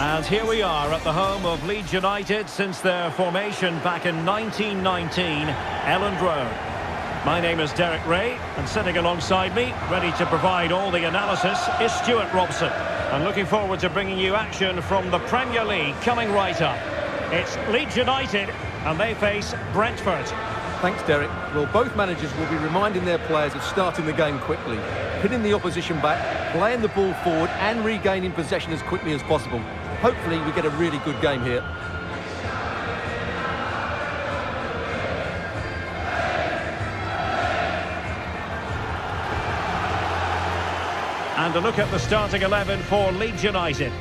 And here we are at the home of Leeds United since their formation back in 1919, Elland Road. My name is Derek Ray, and sitting alongside me, ready to provide all the analysis, is Stuart Robson. I'm looking forward to bringing you action from the Premier League coming right up. It's Leeds United, and they face Brentford. Thanks, Derek. Well, both managers will be reminding their players of starting the game quickly, pinning the opposition back, playing the ball forward and regaining possession as quickly as possible. Hopefully we get a really good game here. And a look at the starting 11 for Leeds United.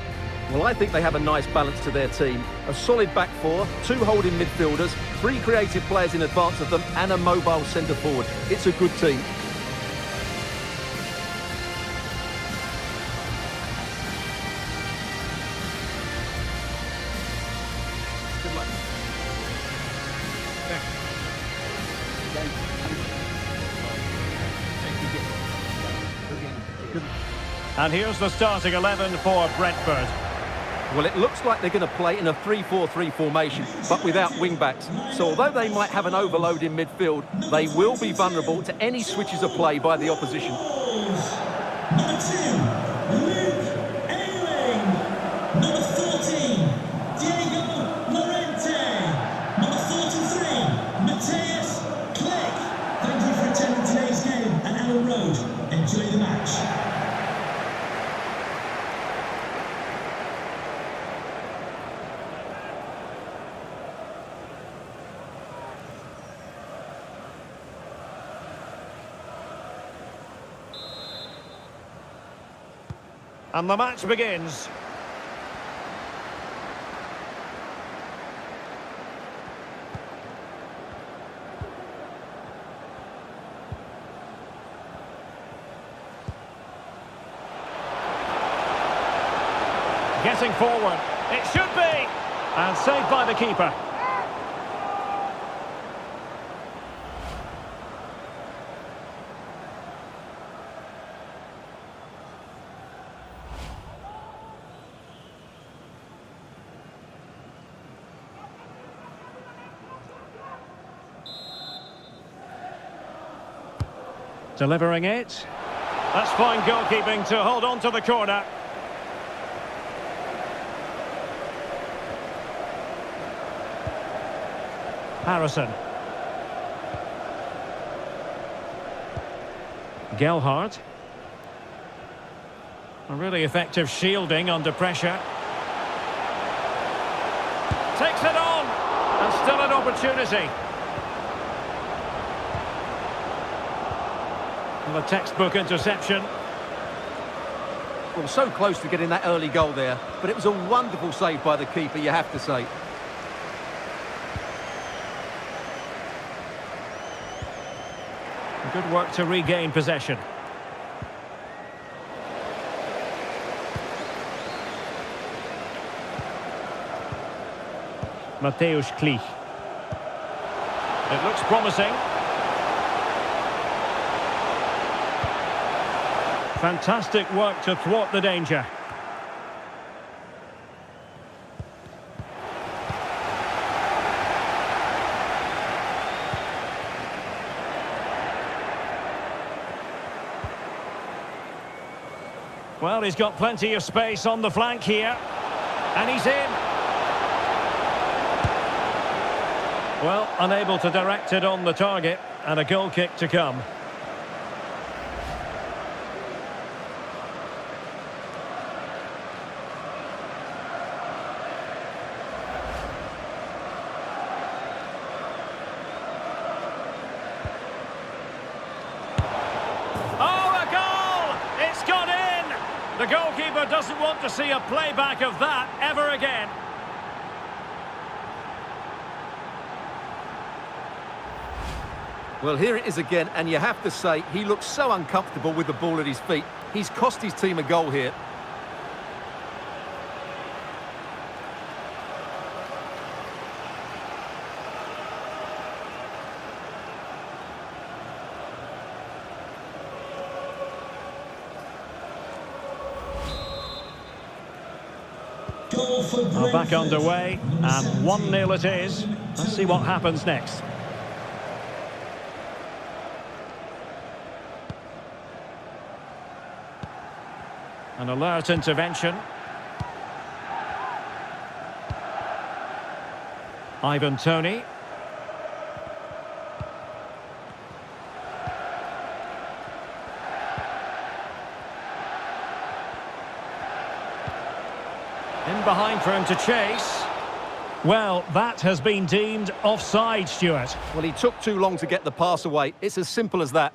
Well, I think they have a nice balance to their team. A solid back four, two holding midfielders, three creative players in advance of them, and a mobile centre forward. It's a good team. Good luck. And here's the starting 11 for Brentford. Well, it looks like they're going to play in a 3-4-3 formation, but without wing-backs. So although they might have an overload in midfield, they will be vulnerable to any switches of play by the opposition. Number 2, Luke Ayling. Number 14, Diego Llorente. Number 43, Matthias Click. Thank you for attending today's game at Elland Road. Enjoy the match. And the match begins. Getting forward. It should be. And saved by the keeper. Delivering it. That's fine goalkeeping to hold on to the corner. Harrison. Gelhardt. A really effective shielding under pressure. Takes it on. And still an opportunity. The textbook interception. Well, so close to getting that early goal there, but it was a wonderful save by the keeper, you have to say. Good work to regain possession. Mateusz Klich. It looks promising. Fantastic work to thwart the danger. Well, he's got plenty of space on the flank here. And he's in. Well, unable to direct it on the target. And a goal kick to come. The goalkeeper doesn't want to see a playback of that ever again. Well, here it is again, and you have to say, he looks so uncomfortable with the ball at his feet. He's cost his team a goal here. goal for Are back Brentford. underway, Number and 17. 1-0 it is. Let's see what happens next. An alert intervention. Ivan Toney. In behind for him to chase. Well, that has been deemed offside, Stuart. Well, he took too long to get the pass away. It's as simple as that.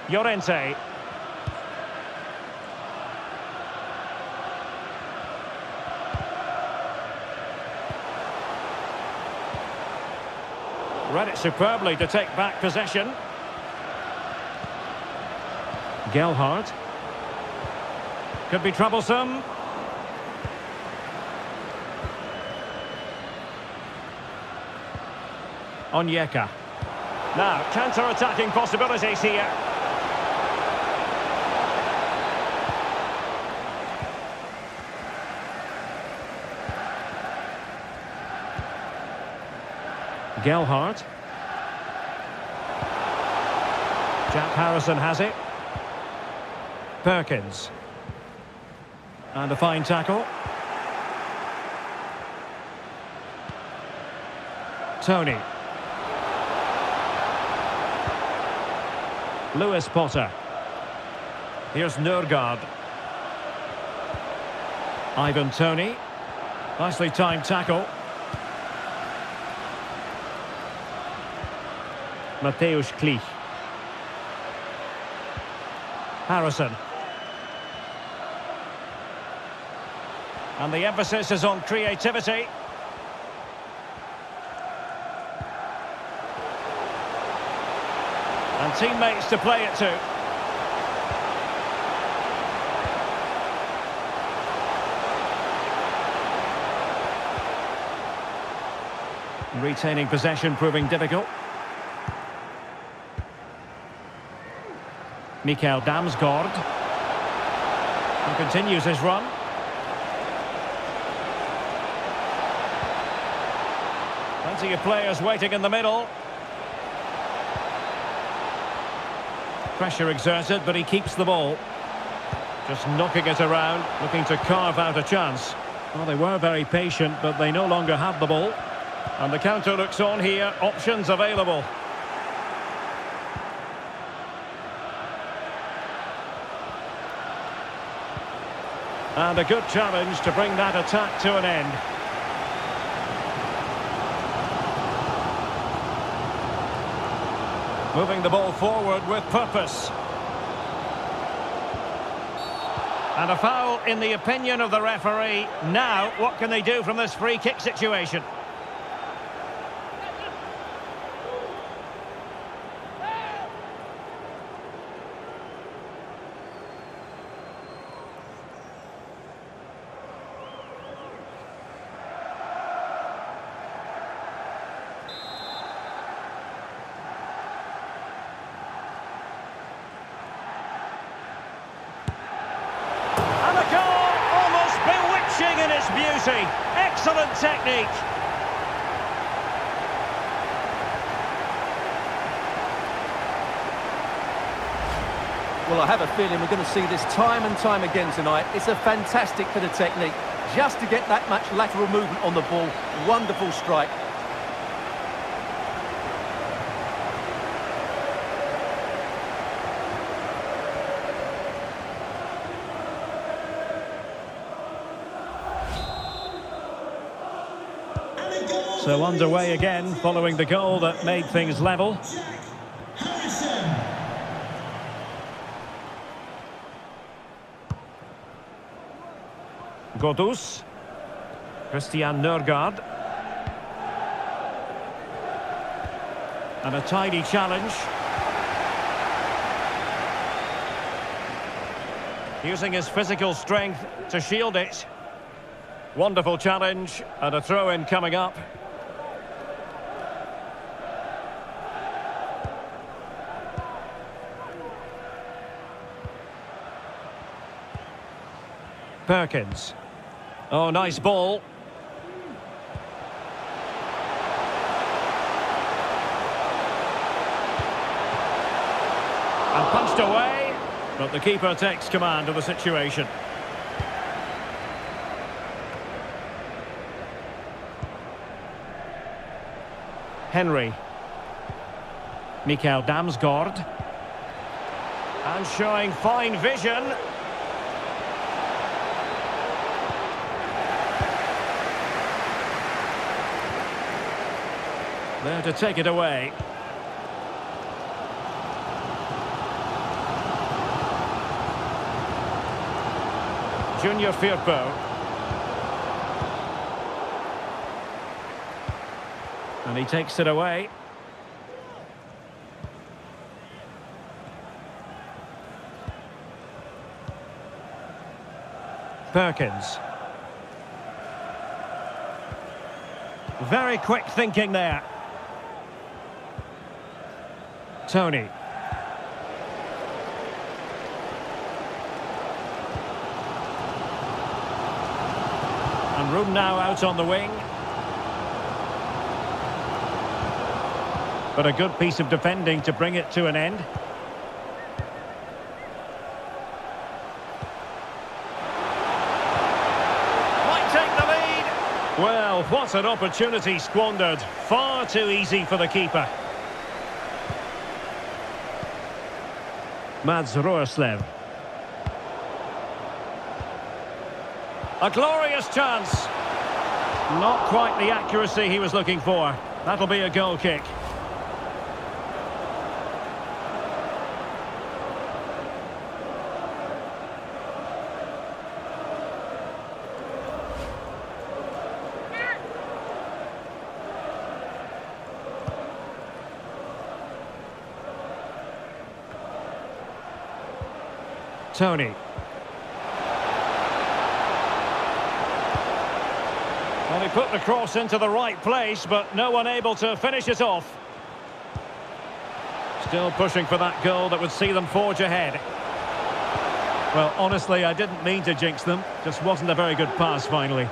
Llorente. Read it superbly to take back possession. Gelhardt. Could be troublesome. Onyeka. Now, counter-attacking possibilities here. Gelhardt. Jack Harrison has it. Perkins. And a fine tackle. Toney. Lewis Potter. Here's Nørgaard. Ivan Toney. Nicely timed tackle. Mateusz Klich. Harrison. And the emphasis is on creativity. And teammates to play it to. Retaining possession proving difficult. Mikael Damsgaard. He continues his run. Plenty of players waiting in the middle. Pressure exerted, but he keeps the ball. Just knocking it around, looking to carve out a chance. Well, they were very patient, but they no longer have the ball. And the counter looks on here, options available. And a good challenge to bring that attack to an end. Moving the ball forward with purpose. And a foul in the opinion of the referee. Now, what can they do from this free kick situation? In its beauty, excellent technique. Well, I have a feeling we're going to see this time and time again tonight. It's a fantastic bit of technique. Just to get that much lateral movement on the ball. Wonderful strike. So underway again, following the goal that made things level. Jack Harrison. Godus. Christian Nørgaard. And a tidy challenge. using his physical strength to shield it. Wonderful challenge, and a throw-in coming up. Perkins. Oh, nice ball. And punched away, but the keeper takes command of the situation. Henry. Mikael Damsgaard. And showing fine vision. There to take it away. Junior Firpo. And he takes it away. Perkins. Very quick thinking there. Tony. And room now out on the wing. But a good piece of defending to bring it to an end. Might take the lead. Well, what an opportunity squandered. Far too easy for the keeper. Mads Roerslev. A glorious chance. Not quite the accuracy he was looking for. That'll be a goal kick. Tony. Well, he put the cross into the right place, but no one able to finish it off. Still pushing for that goal that would see them forge ahead. Well, honestly, I didn't mean to jinx them. Just wasn't a very good pass, finally.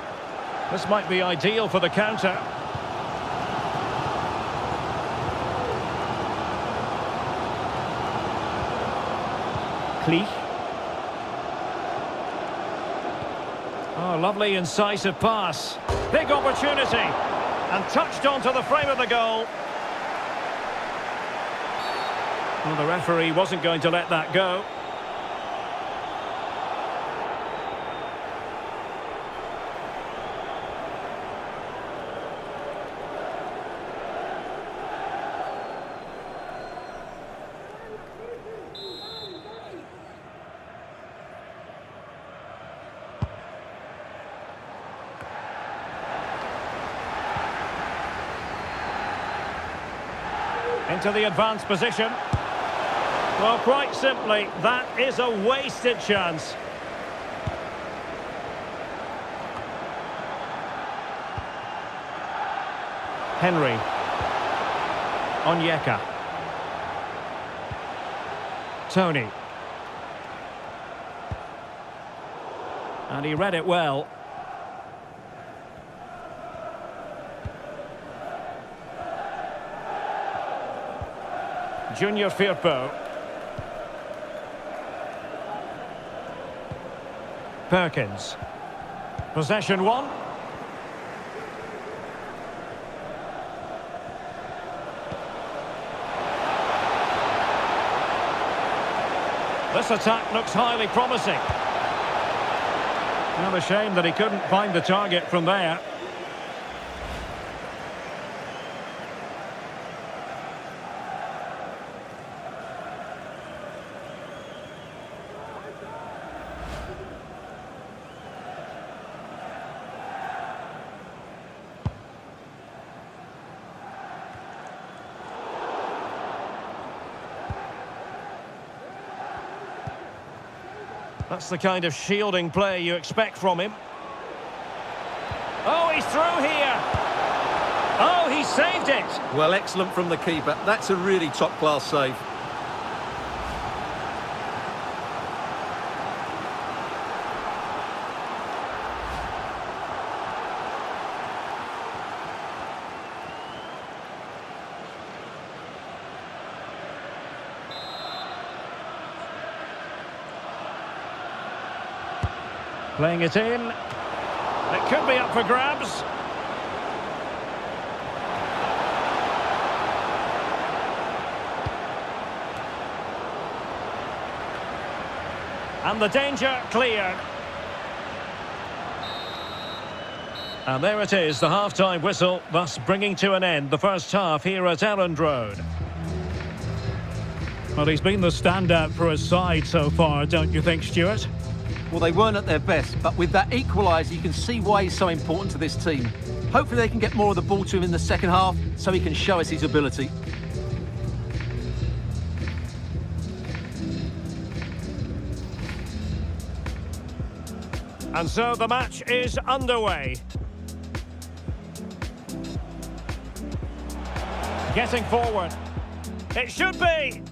This might be ideal for the counter. Cleach. Oh, lovely incisive pass. Big opportunity. And touched onto the frame of the goal. Well, the referee wasn't going to let that go. Into the advanced position. Well, quite simply, that is a wasted chance. Henry. Onyeka. Tony. And he read it well. Junior Firpo. Perkins. Possession one. This attack looks highly promising. Well, a shame that he couldn't find the target from there. That's the kind of shielding play you expect from him. Oh, he's through here. Oh, he saved it. Well, excellent from the keeper. That's a really top-class save. Playing it in. It could be up for grabs. And the danger cleared. And there it is, the half-time whistle, thus bringing to an end the first half here at Elland Road. Well, he's been the standout for his side so far, don't you think, Stuart? Well, they weren't at their best, but with that equaliser, you can see why he's so important to this team. Hopefully they can get more of the ball to him in the second half so he can show us his ability. And so the match is underway. Getting forward. It should be!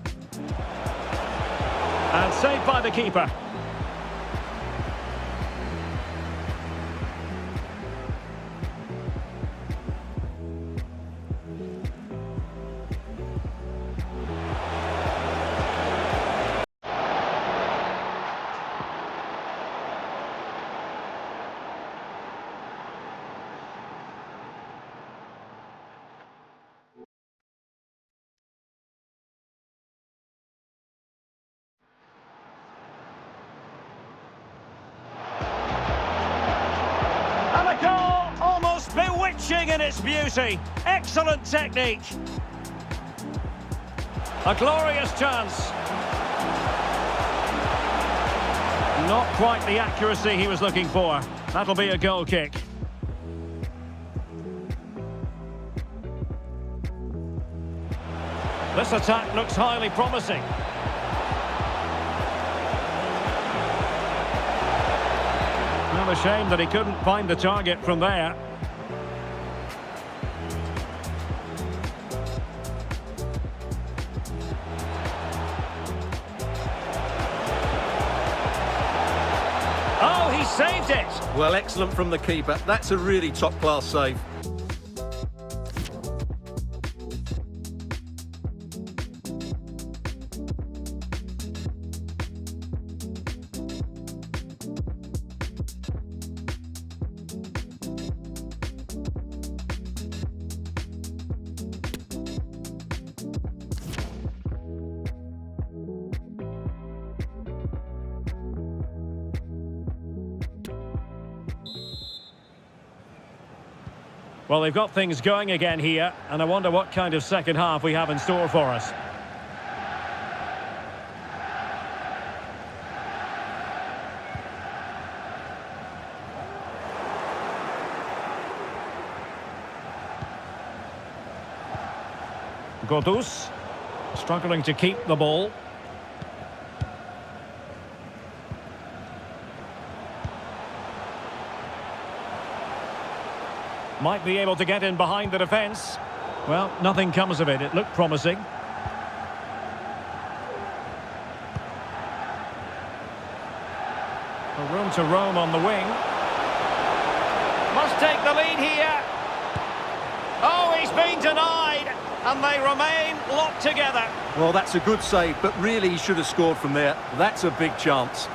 And saved by the keeper. Almost bewitching in its beauty. Excellent technique. A glorious chance. Not quite the accuracy he was looking for. That'll be a goal kick. This attack looks highly promising. Well, a shame that he couldn't find the target from there. Oh, he saved it! Well, excellent from the keeper. That's a really top-class save. Well, they've got things going again here, and I wonder what kind of second half we have in store for us. Godus, struggling to keep the ball. Might be able to get in behind the defence. Well, nothing comes of it. It looked promising. A room to roam on the wing. Must take the lead here. Oh, he's been denied. And they remain locked together. Well, that's a good save, but really he should have scored from there. That's a big chance.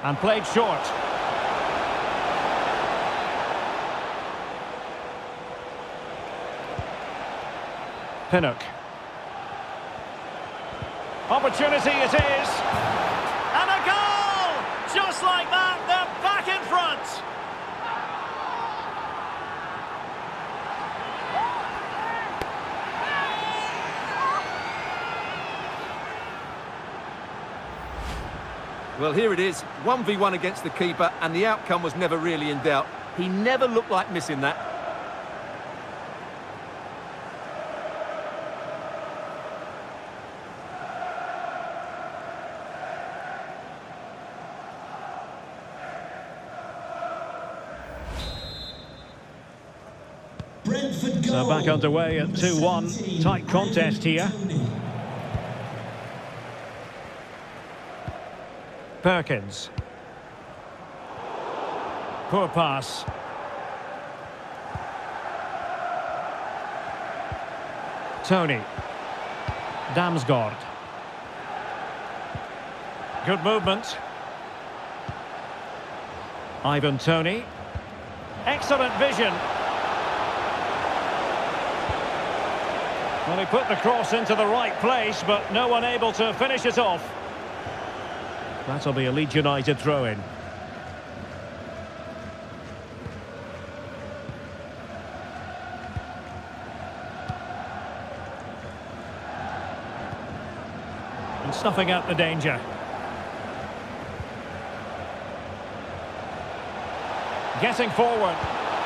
And played short. Pinnock. Opportunity it is. And a goal! Just like that, they're back in front. Well, here it is, 1v1 against the keeper, and the outcome was never really in doubt. He never looked like missing that. Brentford So goal. back underway at 2-1. Tight contest here. Perkins. Poor pass. Tony. Damsgaard. Good movement. Ivan Toney. Excellent vision. Well, he put the cross into the right place, but no one able to finish it off. That'll be a Leeds United throw-in. And snuffing out the danger. Getting forward.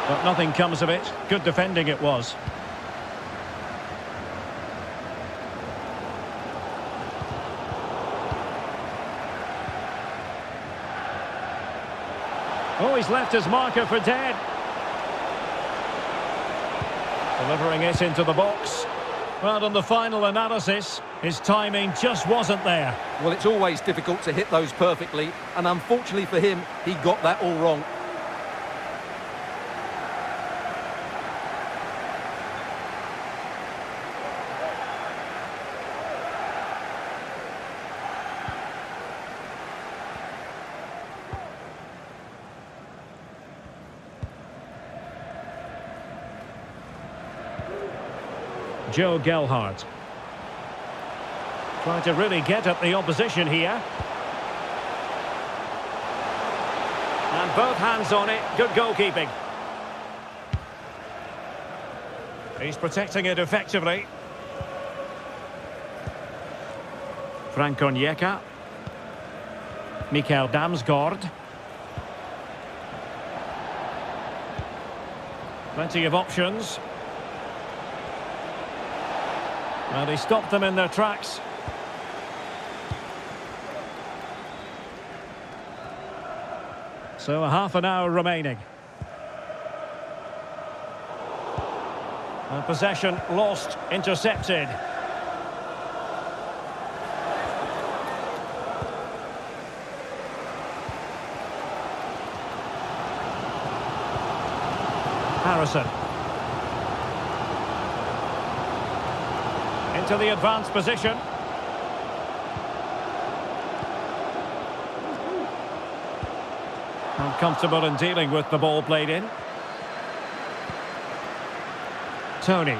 But nothing comes of it. Good defending it was. Oh, he's left his marker for dead. Delivering it into the box. Well, on the final analysis, his timing just wasn't there. Well, it's always difficult to hit those perfectly, and unfortunately for him, he got that all wrong. Joe Gelhardt. Trying to really get at the opposition here. And both hands on it. Good goalkeeping. He's protecting it effectively. Frank Onyeka. Mikael Damsgaard. Plenty of options. Well, he stopped them in their tracks. So a half an hour remaining. And possession lost, intercepted. Harrison. Into the advanced position. Uncomfortable in dealing with the ball played in. Tony.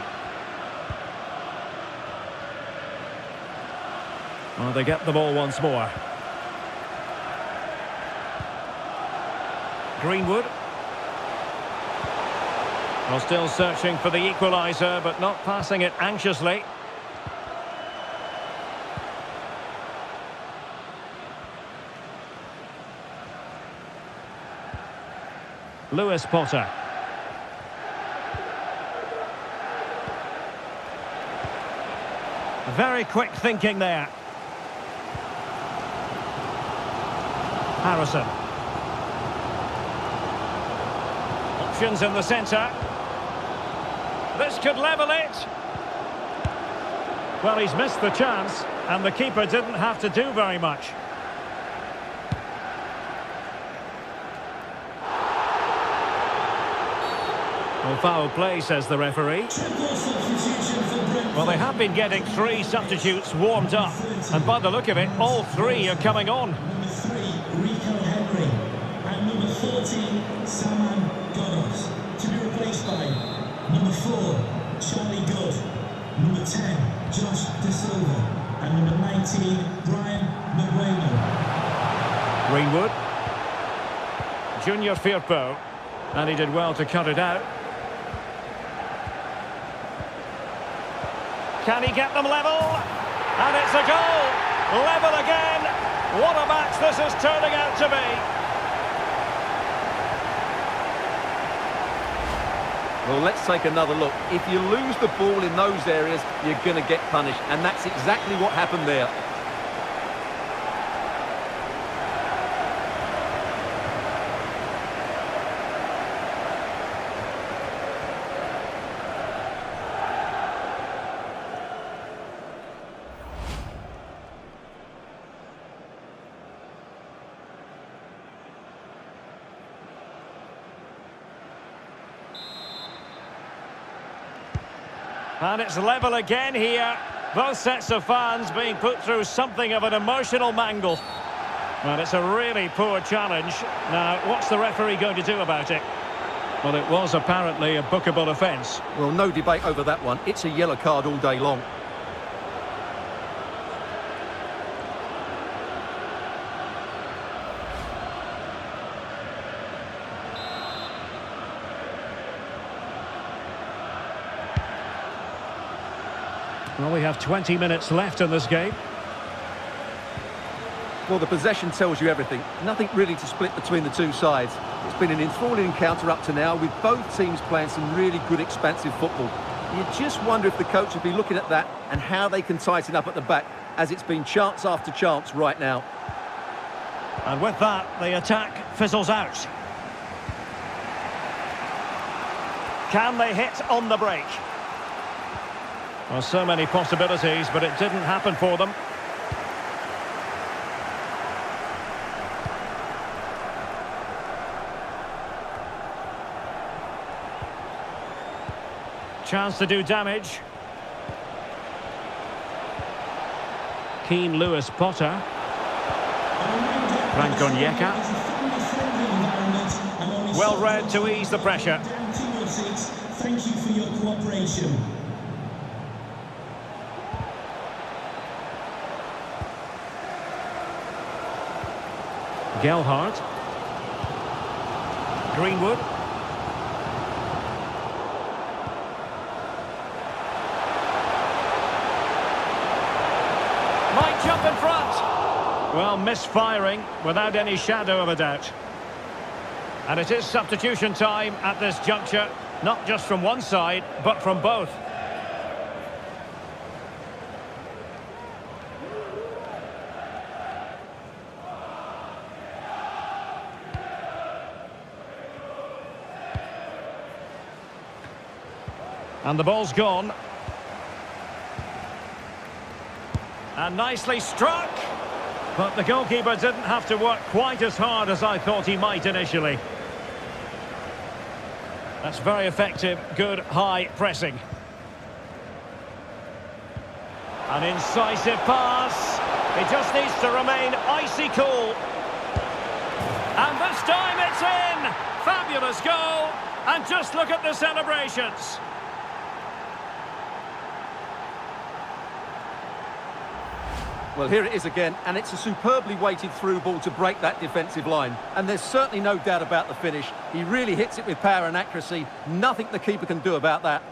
Well, they get the ball once more. Greenwood. Well, still searching for the equaliser, but not passing it anxiously. Lewis Potter. Very quick thinking there. Harrison. Options in the centre. This could level it. Well, he's missed the chance, and the keeper didn't have to do very much. Well, foul play, says the referee. Well, they have been getting 3 substitutes warmed up, and by the look of it, all 3 are coming on. Number 3, Rico Henry. And number 14, Saman Godos. To be replaced by number 4, Charlie Good. Number 10, Josh De Silva. And number 19, Brian Magueno. Greenwood. Junior Firpo. And he did well to cut it out. Can he get them level? And it's a goal! Level again! What a match this is turning out to be. Well, let's take another look. If you lose the ball in those areas, you're going to get punished. And that's exactly what happened there. And it's level again here. Both sets of fans being put through something of an emotional mangle. Well, it's a really poor challenge. Now, what's the referee going to do about it? Well, it was apparently a bookable offence. Well, no debate over that one. It's a yellow card all day long. Well, we have 20 minutes left in this game. Well, the possession tells you everything. Nothing really to split between the two sides. It's been an enthralling encounter up to now, with both teams playing some really good, expansive football. You just wonder if the coach will be looking at that and how they can tighten up at the back, as it's been chance after chance right now. And with that, the attack fizzles out. Can they hit on the break? Well, so many possibilities, but it didn't happen for them. Chance to do damage. Keane Lewis Potter. Frank Onyeka. Well read to ease the pressure. Thank you for your cooperation. Gelhardt. Greenwood. Might jump in front. Well, misfiring without any shadow of a doubt. And it is substitution time at this juncture, not just from one side, but from both. And the ball's gone. And nicely struck. But the goalkeeper didn't have to work quite as hard as I thought he might initially. That's very effective, good high pressing. An incisive pass. He just needs to remain icy cool. And this time it's in. Fabulous goal. And just look at the celebrations. Well, here it is again, and it's a superbly weighted through ball to break that defensive line. And there's certainly no doubt about the finish. He really hits it with power and accuracy. Nothing the keeper can do about that.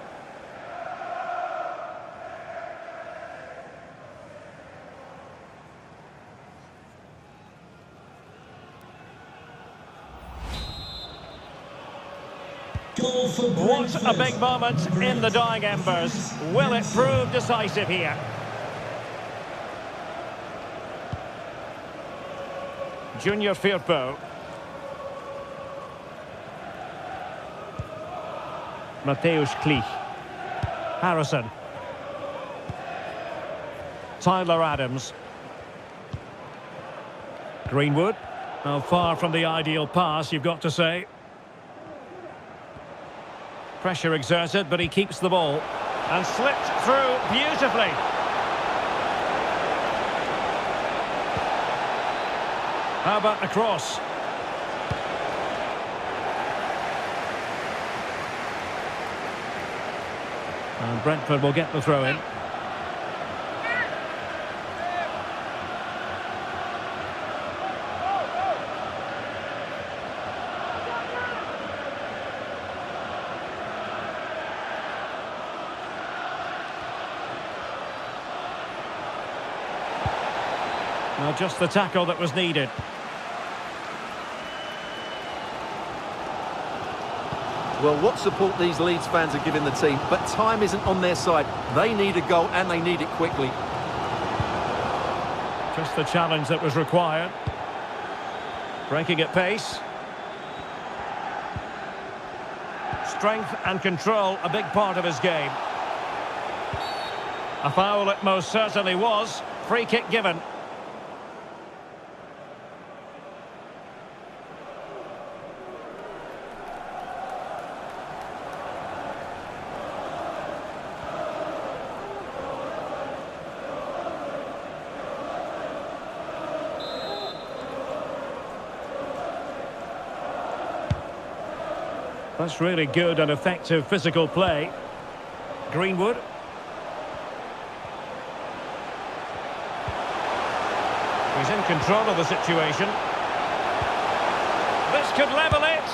Goal for What a Brentford. big moment in the dying embers. Will it prove decisive here? Junior Firpo. Mateusz Klich. Harrison. Tyler Adams. Greenwood. Well, far from the ideal pass, you've got to say. Pressure exerted, but he keeps the ball. And slipped through beautifully. How about the cross? And Brentford will get the throw in. Just the tackle that was needed. Well, what support these Leeds fans are giving the team, but time isn't on their side. They need a goal, and they need it quickly. Just the challenge that was required. Breaking at pace. Strength and control, a big part of his game. A foul it most certainly was. Free kick given. That's really good and effective physical play. Greenwood. He's in control of the situation. This could level it.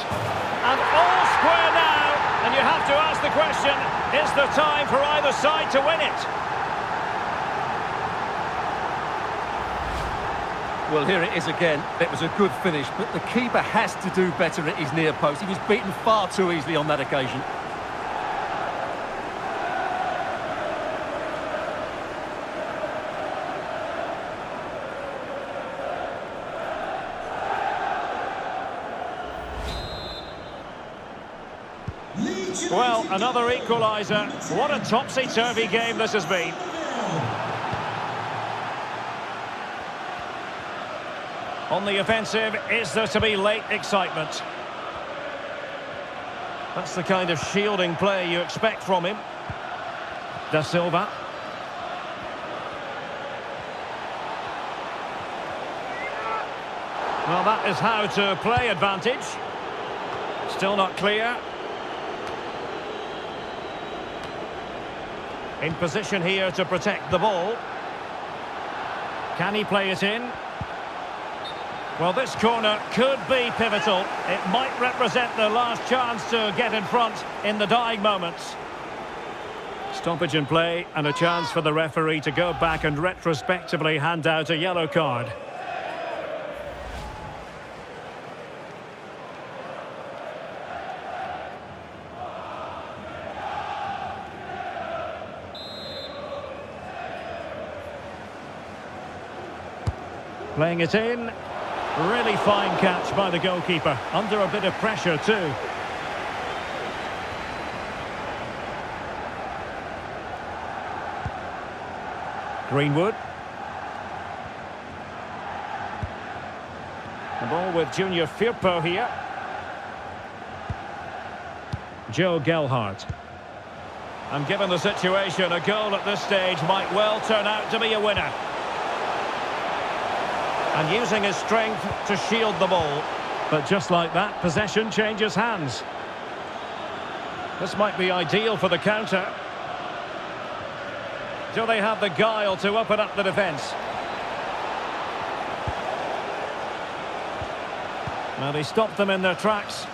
And all square now. And you have to ask the question, is there time for either side to win it? Well, here it is again. It was a good finish, but the keeper has to do better at his near post. He was beaten far too easily on that occasion. Well, another equaliser. What a topsy-turvy game this has been. On the offensive, is there to be late excitement? That's the kind of shielding play you expect from him. Da Silva. Well, that is how to play advantage. Still not clear. In position here to protect the ball. Can he play it in? Well, this corner could be pivotal. It might represent the last chance to get in front in the dying moments. Stoppage in play and a chance for the referee to go back and retrospectively hand out a yellow card. Playing it in. Really fine catch by the goalkeeper. Under a bit of pressure too. Greenwood. The ball with Junior Firpo here. Joe Gelhardt. And given the situation, a goal at this stage might well turn out to be a winner. And using his strength to shield the ball. But just like that, possession changes hands. This might be ideal for the counter. Do they have the guile to open up the defence? Now they stopped them in their tracks.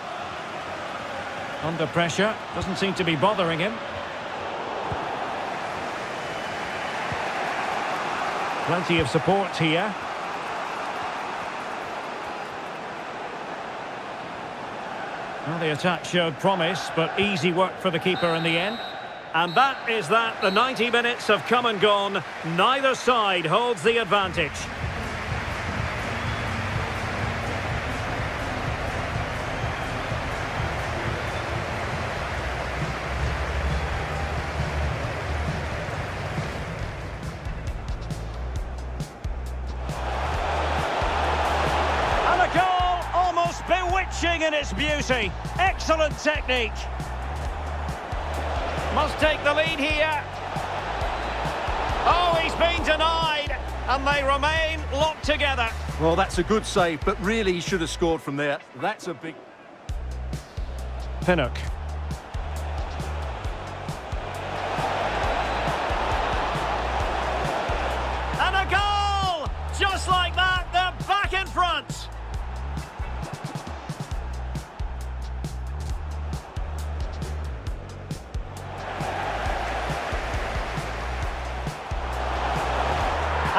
Under pressure, doesn't seem to be bothering him. Plenty of support here. Well, the attack showed promise, but easy work for the keeper in the end. And that is that. The 90 minutes have come and gone. Neither side holds the advantage. Bewitching in its beauty. Excellent technique. Must take the lead here. Oh, he's been denied. And they remain locked together. Well, that's a good save, but really he should have scored from there. That's a big... Pinnock. And a goal! Just like that, they're back in front.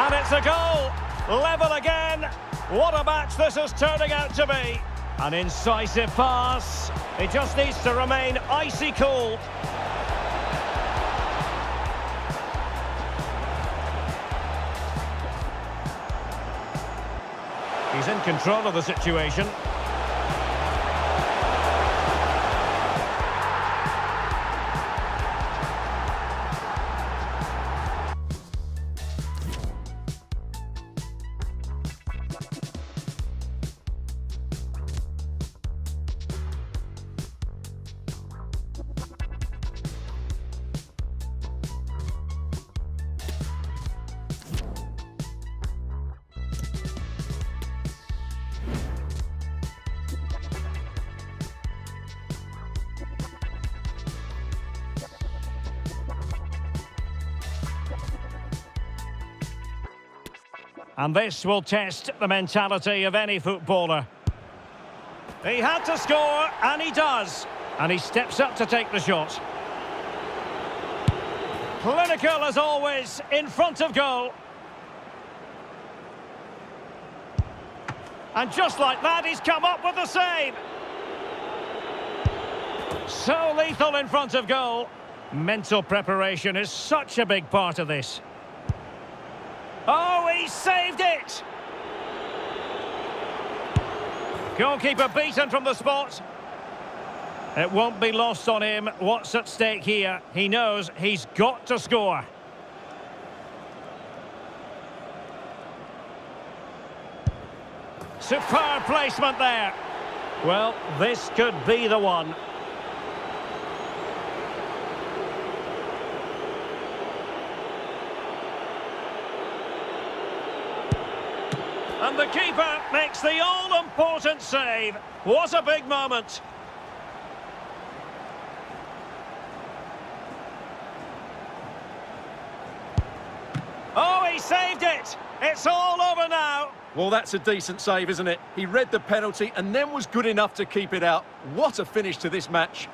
And it's a goal. Level again. What a match this is turning out to be. An incisive pass. He just needs to remain icy cool. He's in control of the situation. And this will test the mentality of any footballer. He had to score, and he does. And he steps up to take the shot. Clinical as always, in front of goal. And just like that, he's come up with the save. So lethal in front of goal. Mental preparation is such a big part of this. Oh, he saved it! Goalkeeper beaten from the spot. It won't be lost on him what's at stake here. He knows he's got to score. Superb placement there. Well, this could be the one. And the keeper makes the all-important save. What a big moment. Oh, he saved it. It's all over now. Well, that's a decent save, isn't it? He read the penalty and then was good enough to keep it out. What a finish to this match.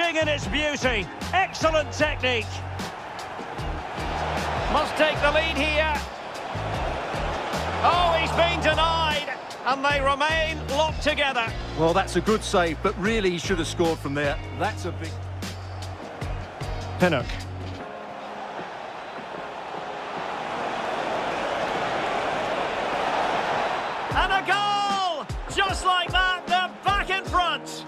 In its beauty. Excellent technique. Must take the lead here. Oh, he's been denied. And they remain locked together. Well, that's a good save, but really he should have scored from there. That's a big... Pinnock. And a goal! Just like that, they're back in front.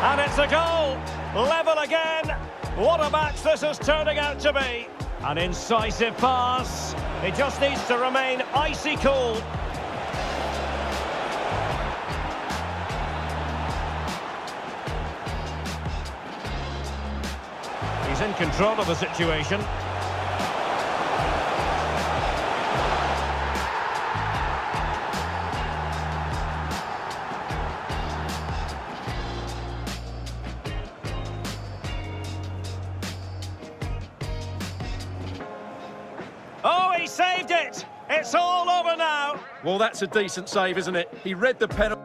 And it's a goal. Level again. What a match this is turning out to be. An incisive pass. He just needs to remain icy cool. He's in control of the situation. Oh, he saved it! It's all over now! Well, that's a decent save, isn't it? He read the penalty.